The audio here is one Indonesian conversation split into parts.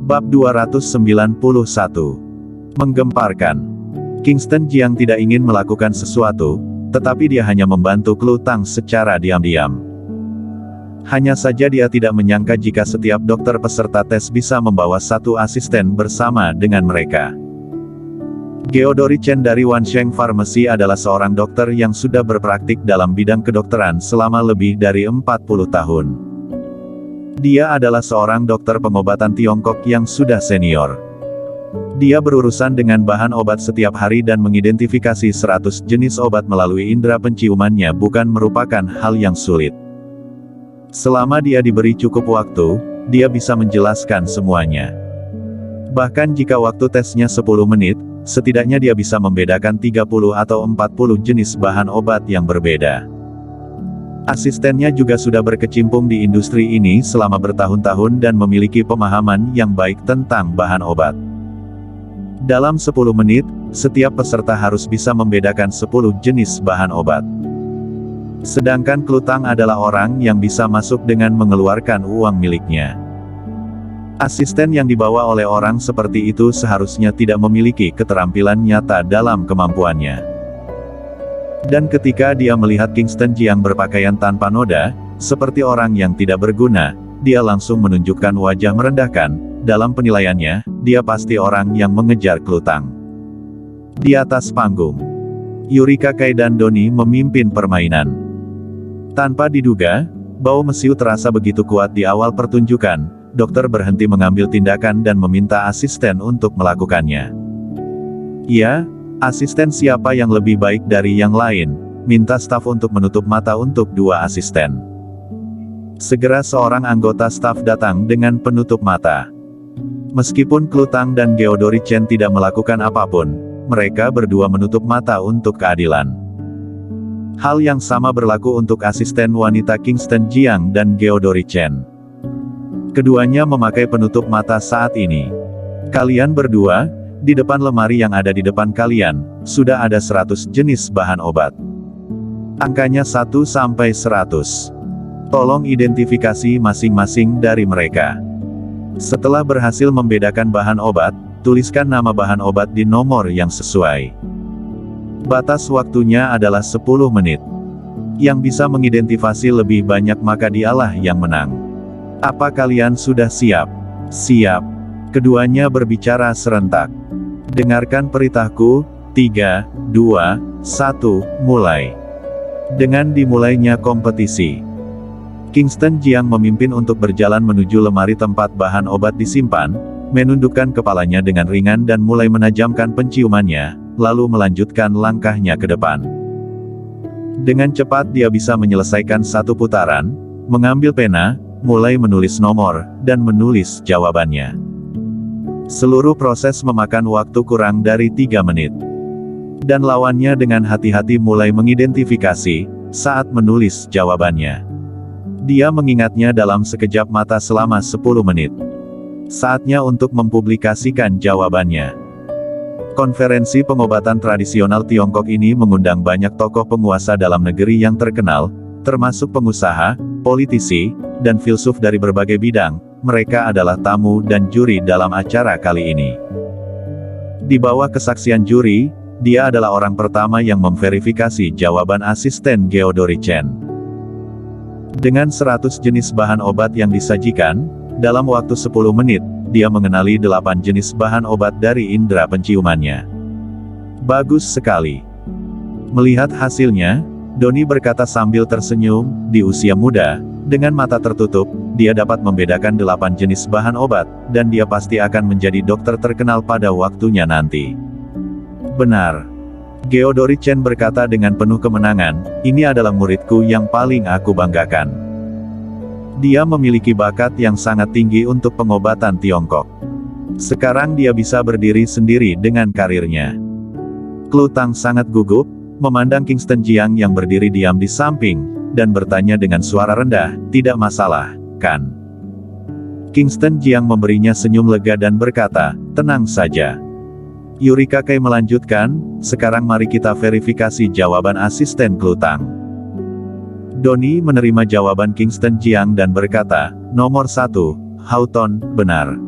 Bab 291. Menggemparkan. Kingston Jiang tidak ingin melakukan sesuatu, tetapi dia hanya membantu Klu Tang secara diam-diam. Hanya saja dia tidak menyangka jika setiap dokter peserta tes bisa membawa satu asisten bersama dengan mereka. Geodori Chen dari Wansheng Pharmacy adalah seorang dokter yang sudah berpraktik dalam bidang kedokteran selama lebih dari 40 tahun. Dia adalah seorang dokter pengobatan Tiongkok yang sudah senior. Dia berurusan dengan bahan obat setiap hari dan mengidentifikasi 100 jenis obat melalui indera penciumannya bukan merupakan hal yang sulit. Selama dia diberi cukup waktu, dia bisa menjelaskan semuanya. Bahkan jika waktu tesnya 10 menit, setidaknya dia bisa membedakan 30 atau 40 jenis bahan obat yang berbeda. Asistennya juga sudah berkecimpung di industri ini selama bertahun-tahun dan memiliki pemahaman yang baik tentang bahan obat. Dalam 10 menit, setiap peserta harus bisa membedakan 10 jenis bahan obat. Sedangkan Klu Tang adalah orang yang bisa masuk dengan mengeluarkan uang miliknya. Asisten yang dibawa oleh orang seperti itu seharusnya tidak memiliki keterampilan nyata dalam kemampuannya. Dan ketika dia melihat Kingston Jiang berpakaian tanpa noda, seperti orang yang tidak berguna, dia langsung menunjukkan wajah merendahkan. Dalam penilaiannya, dia pasti orang yang mengejar Klu Tang. Di atas panggung, Eureka Kai dan Donnie memimpin permainan. Tanpa diduga, bau mesiu terasa begitu kuat di awal pertunjukan. Dokter berhenti mengambil tindakan dan meminta asisten untuk melakukannya. Ya, asisten siapa yang lebih baik dari yang lain, minta staf untuk menutup mata untuk 2 asisten. Segera seorang anggota staf datang dengan penutup mata. Meskipun Klu Tang dan Geodori Chen tidak melakukan apapun, mereka berdua menutup mata untuk keadilan. Hal yang sama berlaku untuk asisten wanita Kingston Jiang dan Geodori Chen. Keduanya memakai penutup mata saat ini. Kalian berdua, di depan lemari yang ada di depan kalian, sudah ada 100 jenis bahan obat. Angkanya 1 sampai 100. Tolong identifikasi masing-masing dari mereka. Setelah berhasil membedakan bahan obat, tuliskan nama bahan obat di nomor yang sesuai. Batas waktunya adalah 10 menit. Yang bisa mengidentifikasi lebih banyak maka dialah yang menang. Apa kalian sudah siap? Siap. Keduanya berbicara serentak. Dengarkan perintahku, 3, 2, 1, mulai. Dengan dimulainya kompetisi, Kingston Jiang memimpin untuk berjalan menuju lemari tempat bahan obat disimpan, menundukkan kepalanya dengan ringan dan mulai menajamkan penciumannya, lalu melanjutkan langkahnya ke depan. Dengan cepat dia bisa menyelesaikan 1 putaran, mengambil pena, mulai menulis nomor, dan menulis jawabannya. Seluruh proses memakan waktu kurang dari 3 menit. Dan lawannya dengan hati-hati mulai mengidentifikasi, saat menulis jawabannya. Dia mengingatnya dalam sekejap mata selama 10 menit. Saatnya untuk mempublikasikan jawabannya. Konferensi pengobatan tradisional Tiongkok ini mengundang banyak tokoh penguasa dalam negeri yang terkenal, termasuk pengusaha, politisi, dan filsuf dari berbagai bidang. Mereka adalah tamu dan juri dalam acara kali ini. Di bawah kesaksian juri, dia adalah orang pertama yang memverifikasi jawaban asisten Geodori Chen. Dengan 100 jenis bahan obat yang disajikan, dalam waktu 10 menit, dia mengenali 8 jenis bahan obat dari indera penciumannya. Bagus sekali. Melihat hasilnya, Donnie berkata sambil tersenyum, di usia muda, dengan mata tertutup, dia dapat membedakan 8 jenis bahan obat, dan dia pasti akan menjadi dokter terkenal pada waktunya nanti. Benar. Geodori Chen berkata dengan penuh kemenangan, ini adalah muridku yang paling aku banggakan. Dia memiliki bakat yang sangat tinggi untuk pengobatan Tiongkok. Sekarang dia bisa berdiri sendiri dengan karirnya. Klu Tang sangat gugup, memandang Kingston Jiang yang berdiri diam di samping, dan bertanya dengan suara rendah, tidak masalah, kan? Kingston Jiang memberinya senyum lega dan berkata, tenang saja. Eureka Kai melanjutkan, sekarang mari kita verifikasi jawaban asisten Klu Tang. Donnie menerima jawaban Kingston Jiang dan berkata, nomor 1, Houghton, benar.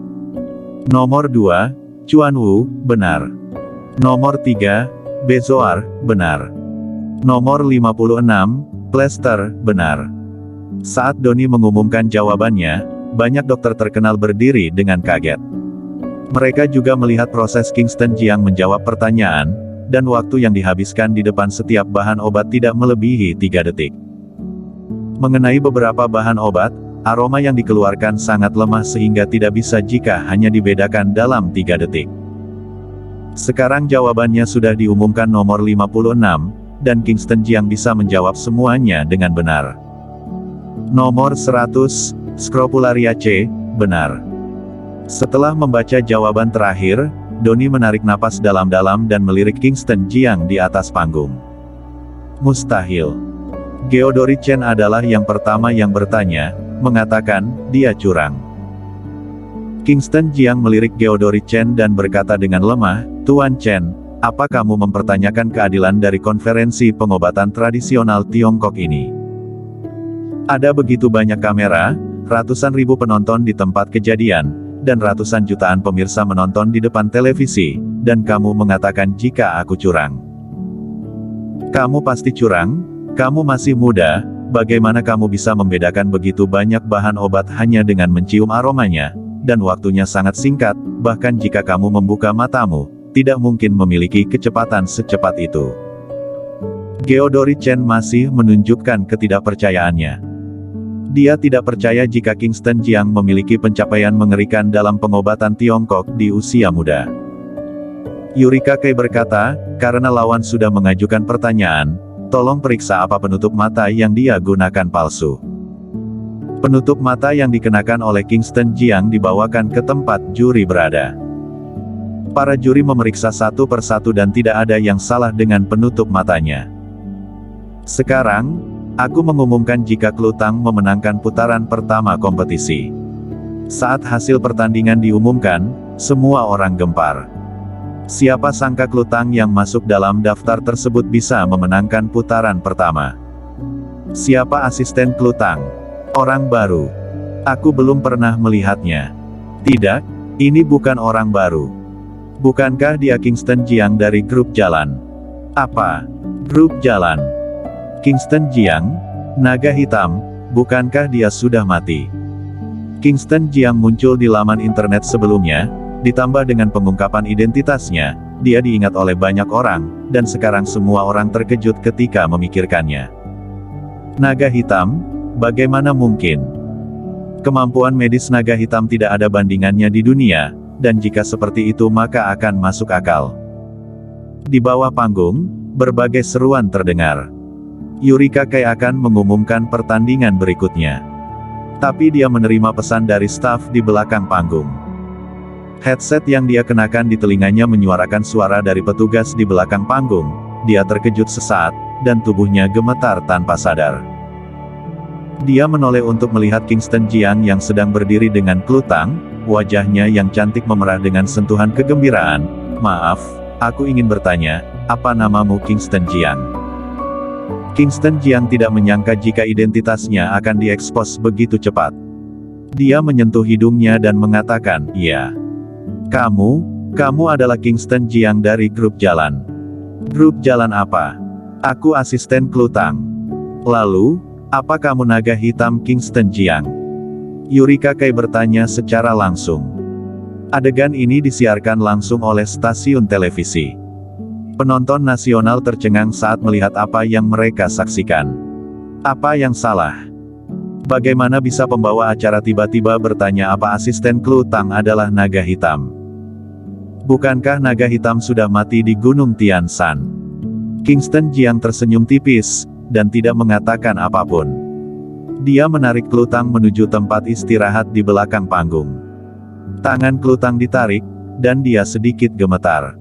Nomor 2, Chuan Wu, benar. Nomor 3, Bezoar, benar. Nomor 56, Plester, benar. Saat Doni mengumumkan jawabannya, banyak dokter terkenal berdiri dengan kaget. Mereka juga melihat proses Kingston Jiang menjawab pertanyaan, dan waktu yang dihabiskan di depan setiap bahan obat tidak melebihi 3 detik. Mengenai beberapa bahan obat, aroma yang dikeluarkan sangat lemah sehingga tidak bisa jika hanya dibedakan dalam 3 detik. Sekarang jawabannya sudah diumumkan nomor 56, dan Kingston Jiang bisa menjawab semuanya dengan benar. Nomor 100, Scrofularia C, benar. Setelah membaca jawaban terakhir, Doni menarik napas dalam-dalam dan melirik Kingston Jiang di atas panggung. Mustahil. Geodori Chen adalah yang pertama yang bertanya, mengatakan, dia curang. Kingston Jiang melirik Geodori Chen dan berkata dengan lemah, Tuan Chen, apa kamu mempertanyakan keadilan dari konferensi pengobatan tradisional Tiongkok ini? Ada begitu banyak kamera, ratusan ribu penonton di tempat kejadian, dan ratusan jutaan pemirsa menonton di depan televisi, dan kamu mengatakan jika aku curang. Kamu pasti curang, kamu masih muda, bagaimana kamu bisa membedakan begitu banyak bahan obat hanya dengan mencium aromanya, dan waktunya sangat singkat, bahkan jika kamu membuka matamu, tidak mungkin memiliki kecepatan secepat itu. Geodori Chen masih menunjukkan ketidakpercayaannya. Dia tidak percaya jika Kingston Jiang memiliki pencapaian mengerikan dalam pengobatan Tiongkok di usia muda. Eureka Kei berkata, karena lawan sudah mengajukan pertanyaan, tolong periksa apa penutup mata yang dia gunakan palsu. Penutup mata yang dikenakan oleh Kingston Jiang dibawakan ke tempat juri berada. Para juri memeriksa satu persatu dan tidak ada yang salah dengan penutup matanya. Sekarang, aku mengumumkan jika Klutang memenangkan putaran pertama kompetisi. Saat hasil pertandingan diumumkan, semua orang gempar. Siapa sangka Klutang yang masuk dalam daftar tersebut bisa memenangkan putaran pertama. Siapa asisten Klutang? Orang baru. Aku belum pernah melihatnya. Tidak, ini bukan orang baru. Bukankah dia Kingston Jiang dari grup jalan? Apa? Grup jalan? Kingston Jiang? Naga hitam, bukankah dia sudah mati? Kingston Jiang muncul di laman internet sebelumnya, ditambah dengan pengungkapan identitasnya, dia diingat oleh banyak orang, dan sekarang semua orang terkejut ketika memikirkannya. Naga hitam? Bagaimana mungkin? Kemampuan medis naga hitam tidak ada bandingannya di dunia, dan jika seperti itu maka akan masuk akal. Di bawah panggung, berbagai seruan terdengar. Eureka Kei akan mengumumkan pertandingan berikutnya. Tapi dia menerima pesan dari staf di belakang panggung. Headset yang dia kenakan di telinganya menyuarakan suara dari petugas di belakang panggung. Dia terkejut sesaat, dan tubuhnya gemetar tanpa sadar. Dia menoleh untuk melihat Kingston Jiang yang sedang berdiri dengan Klutang, wajahnya yang cantik memerah dengan sentuhan kegembiraan. Maaf, aku ingin bertanya, apa namamu Kingston Jiang? Kingston Jiang tidak menyangka jika identitasnya akan diekspos begitu cepat. Dia menyentuh hidungnya dan mengatakan, iya. Kamu adalah Kingston Jiang dari grup jalan. Grup jalan apa? Aku asisten Klutang. Lalu, apa kamu naga hitam Kingston Jiang? Eureka Kei bertanya secara langsung. Adegan ini disiarkan langsung oleh stasiun televisi. Penonton nasional tercengang saat melihat apa yang mereka saksikan. Apa yang salah? Bagaimana bisa pembawa acara tiba-tiba bertanya apa asisten Klutang adalah naga hitam? Bukankah naga hitam sudah mati di Gunung Tian Shan? Kingston Jiang tersenyum tipis, dan tidak mengatakan apapun. Dia menarik Klutang menuju tempat istirahat di belakang panggung. Tangan Klutang ditarik, dan dia sedikit gemetar.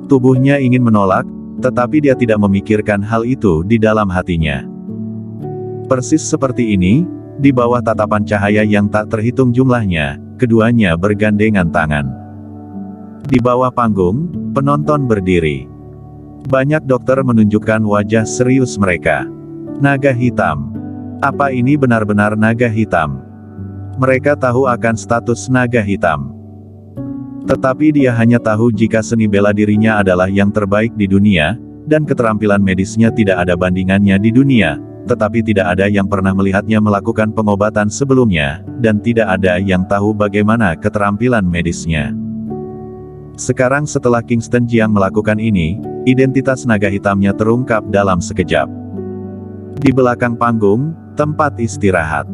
Tubuhnya ingin menolak, tetapi dia tidak memikirkan hal itu di dalam hatinya. Persis seperti ini, di bawah tatapan cahaya yang tak terhitung jumlahnya, keduanya bergandengan tangan. Di bawah panggung, penonton berdiri. Banyak dokter menunjukkan wajah serius mereka. Naga hitam. Apa ini benar-benar naga hitam? Mereka tahu akan status naga hitam. Tetapi dia hanya tahu jika seni bela dirinya adalah yang terbaik di dunia, dan keterampilan medisnya tidak ada bandingannya di dunia, tetapi tidak ada yang pernah melihatnya melakukan pengobatan sebelumnya, dan tidak ada yang tahu bagaimana keterampilan medisnya. Sekarang setelah Kingston Jiang melakukan ini, identitas naga hitamnya terungkap dalam sekejap. Di belakang panggung, tempat istirahat.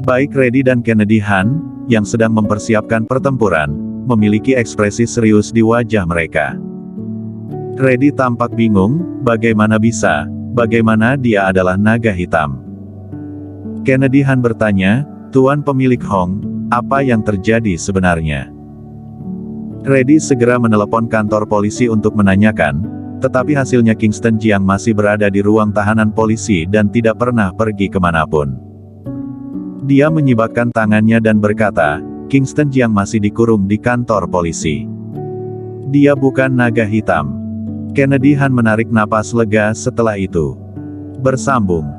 Baik Reddy dan Kennedy Han, yang sedang mempersiapkan pertempuran, memiliki ekspresi serius di wajah mereka. Reddy tampak bingung, bagaimana dia adalah naga hitam. Kennedy Han bertanya, Tuan pemilik Hong, apa yang terjadi sebenarnya? Reddy segera menelepon kantor polisi untuk menanyakan, tetapi hasilnya Kingston Jiang masih berada di ruang tahanan polisi dan tidak pernah pergi kemanapun. Dia menyibakkan tangannya dan berkata, Kingston Jiang masih dikurung di kantor polisi. Dia bukan naga hitam. Kennedy Han menarik napas lega setelah itu. Bersambung.